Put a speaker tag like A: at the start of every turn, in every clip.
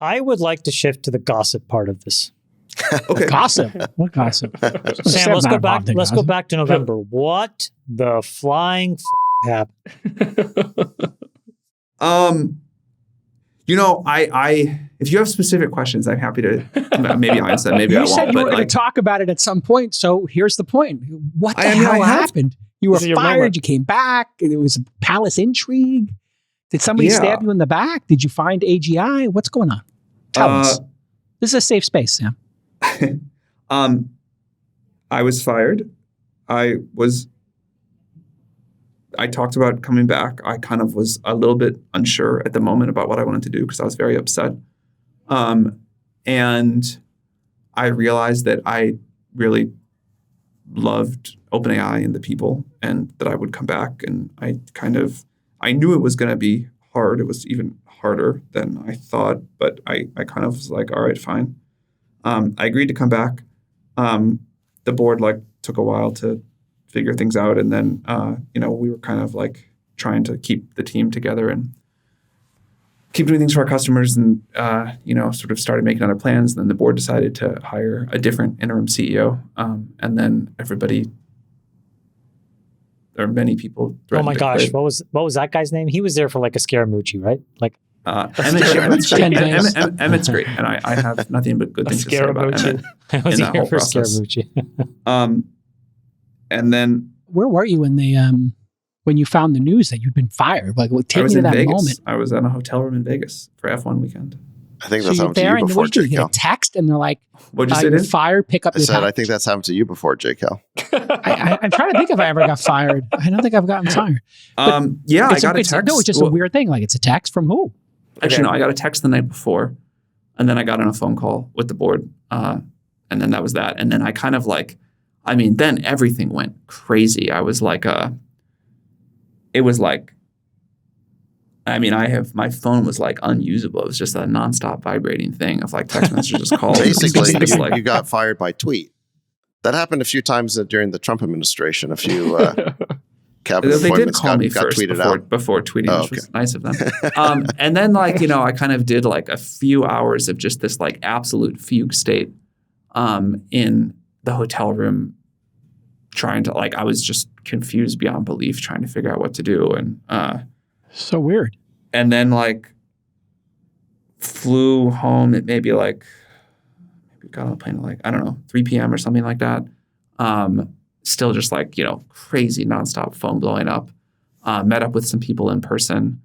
A: I would like to shift to the gossip part of this.
B: Okay.
C: Gossip. What gossip?
A: Sam, let's go back. Let's go back to November. What the flying happened?
B: I if you have specific questions, I'm happy to maybe answer. Maybe I
C: You
B: won't.
C: said you
B: But
C: were going to talk about it at some point. So here's the point. What the hell happened? You were
A: This is your
C: fired.
A: moment.
C: You came back. It was a palace intrigue. Did somebody stab you in the back? Did you find AGI? What's going on? Tell us. This is a safe space, Sam.
B: I was fired. I talked about coming back. I kind of was a little bit unsure at the moment about what I wanted to do because I was very upset. And I realized that I really loved OpenAI and the people and that I would come back. And I knew it was going to be hard. It was even harder than I thought, but I kind of was like, all right, fine. I agreed to come back. The board took a while to figure things out. And then, we were kind of trying to keep the team together and keep doing things for our customers and, sort of started making other plans. And then the board decided to hire a different interim CEO. And then many people.
A: Oh my gosh. What was that guy's name? He was there for a Scaramucci, right?
B: Emmett's great. And I have nothing but good things to say about Emmett in that whole process. And then
C: where were you when you found the news that you'd been fired? Take me to that moment.
B: I was in a hotel room in Vegas for F1 weekend.
D: I think that's happened to you before,
C: JKL. You get a text and they're like,
B: "What'd you say?
C: You're fired. Pick up."
D: I think that's happened to you before, JKL.
C: I'm trying to think if I ever got fired. I don't think I've gotten fired.
B: I got a text.
C: No, it's just a weird thing. It's a text from who?
B: Actually, no, I got a text the night before, and then I got on a phone call with the board, and then that was that. And then I kind of then everything went crazy. I was my phone was unusable. It was just a nonstop vibrating thing of text messages, calls.
D: Basically, you got fired by tweet. That happened a few times during the Trump administration. A few cabinet
B: they did
D: appointments
B: call me
D: got
B: first
D: tweeted out
B: before tweeting, which was nice of them. And then I kind of did a few hours of just this absolute fugue state in the hotel room, trying to I was just confused beyond belief, trying to figure out what to do. And
C: so weird.
B: And then flew home at maybe maybe got on a plane at 3 p.m. or something like that. Still just crazy nonstop phone blowing up. Met up with some people in person.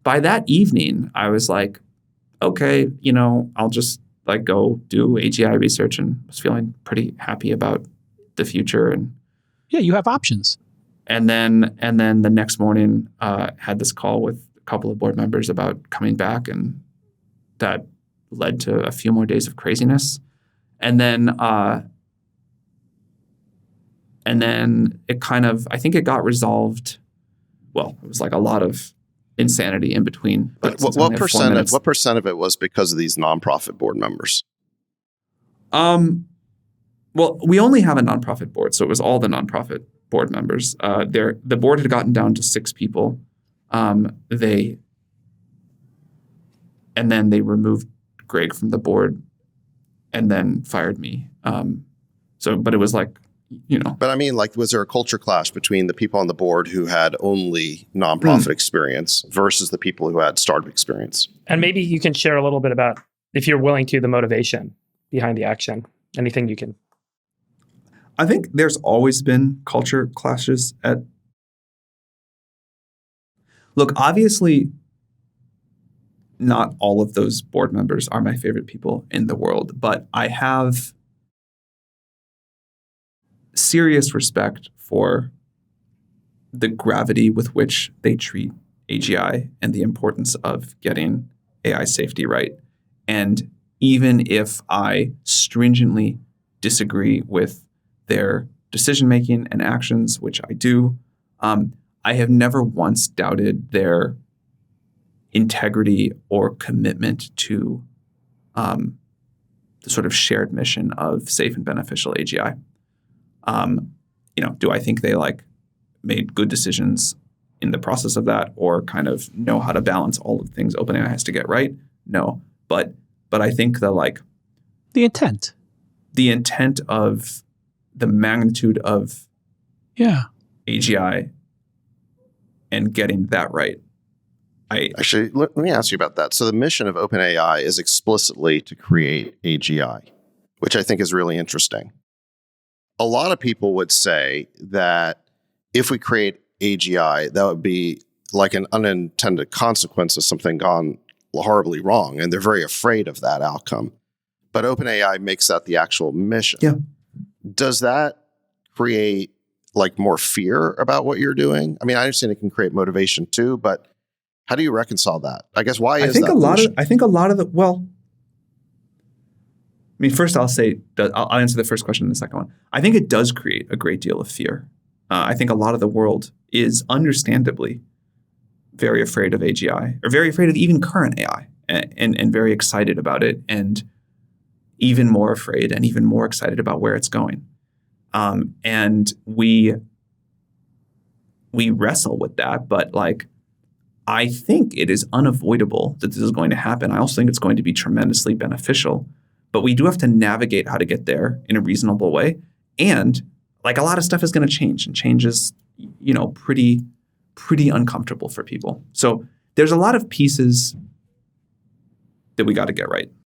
B: By that evening, I was okay, I'll just go do AGI research, and was feeling pretty happy about the future. And
C: yeah, you have options.
B: And then the next morning, had this call with a couple of board members about coming back, and that led to a few more days of craziness. And then it kind of, I think it got resolved. Well, it was a lot of insanity in between.
D: But what percent of it was because of these nonprofit board members?
B: Well, we only have a nonprofit board, so it was all the nonprofit board members. The board had gotten down to 6 people. And then they removed Greg from the board and then fired me. But it was
D: But I mean, was there a culture clash between the people on the board who had only nonprofit experience versus the people who had startup experience?
E: And maybe you can share a little bit about, if you're willing to, the motivation behind the action. Anything you can.
B: I think there's always been culture clashes Look, obviously, not all of those board members are my favorite people in the world, but I have serious respect for the gravity with which they treat AGI and the importance of getting AI safety right. And even if I stringently disagree with their decision-making and actions, which I do, I have never once doubted their integrity or commitment to the sort of shared mission of safe and beneficial AGI. Do I think they made good decisions in the process of that, or kind of know how to balance all of the things OpenAI has to get right? No, but but I think
C: the intent
B: of the magnitude of AGI and getting that right.
D: Actually, let me ask you about that. So the mission of OpenAI is explicitly to create AGI, which I think is really interesting. A lot of people would say that if we create AGI, that would be like an unintended consequence of something gone horribly wrong, and they're very afraid of that outcome. But OpenAI makes that the actual mission.
B: Yeah.
D: Does that create like more fear about what you're doing? I mean, I understand it can create motivation too, but how do you reconcile that? I guess why is that?
B: I think a lot of the, well, I mean, first I'll answer the first question and the second one. I think it does create a great deal of fear. I think a lot of the world is understandably very afraid of AGI, or very afraid of even current AI, and very excited about it, and even more afraid and even more excited about where it's going. And we wrestle with that, but I think it is unavoidable that this is going to happen. I also think it's going to be tremendously beneficial, but we do have to navigate how to get there in a reasonable way. And a lot of stuff is going to change, and change is, pretty uncomfortable for people. So there's a lot of pieces that we got to get right.